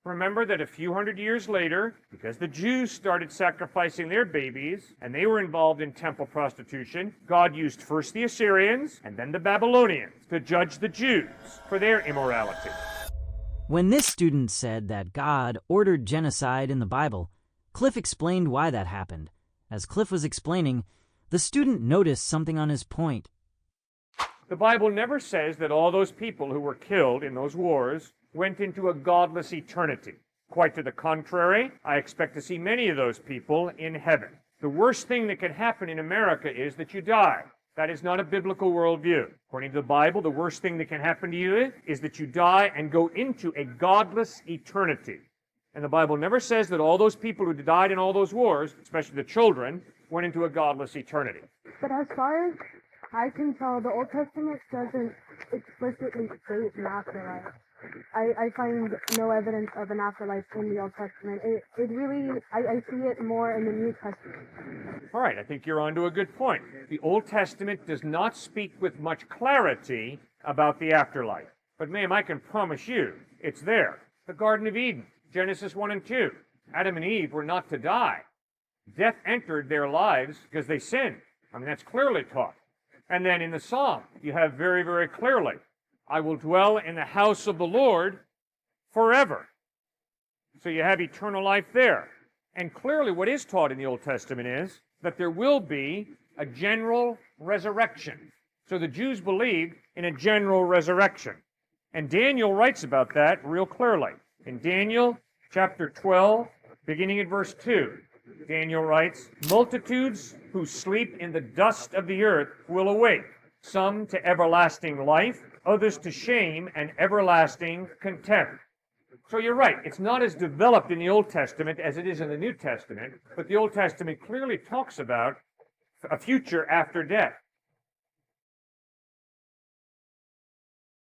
Remember that a few hundred years later, because the Jews started sacrificing their babies and they were involved in temple prostitution, God used first the Assyrians and then the Babylonians to judge the Jews for their immorality. When this student said that God ordered genocide in the Bible, Cliff explained why that happened. As Cliff was explaining, the student noticed something on his point. The Bible never says that all those people who were killed in those wars went into a godless eternity. Quite to the contrary, I expect to see many of those people in heaven. The worst thing that can happen in America is that you die. That is not a biblical worldview. According to the Bible, the worst thing that can happen to you is that you die and go into a godless eternity. And the Bible never says that all those people who died in all those wars, especially the children, went into a godless eternity. But as far as I can tell, the Old Testament doesn't explicitly state an afterlife. I find no evidence of an afterlife in the Old Testament. I see it more in the New Testament. All right, I think you're onto a good point. The Old Testament does not speak with much clarity about the afterlife. But ma'am, I can promise you, it's there. The Garden of Eden, Genesis 1 and 2. Adam and Eve were not to die. Death entered their lives because they sinned. I mean, that's clearly taught. And then in the Psalm, you have very, very clearly, I will dwell in the house of the Lord forever. So you have eternal life there. And clearly what is taught in the Old Testament is that there will be a general resurrection. So the Jews believed in a general resurrection. And Daniel writes about that real clearly. In Daniel chapter 12, beginning at verse 2, Daniel writes, multitudes who sleep in the dust of the earth will awake, some to everlasting life, others to shame and everlasting contempt. So you're right, it's not as developed in the Old Testament as it is in the New Testament, but the Old Testament clearly talks about a future after death.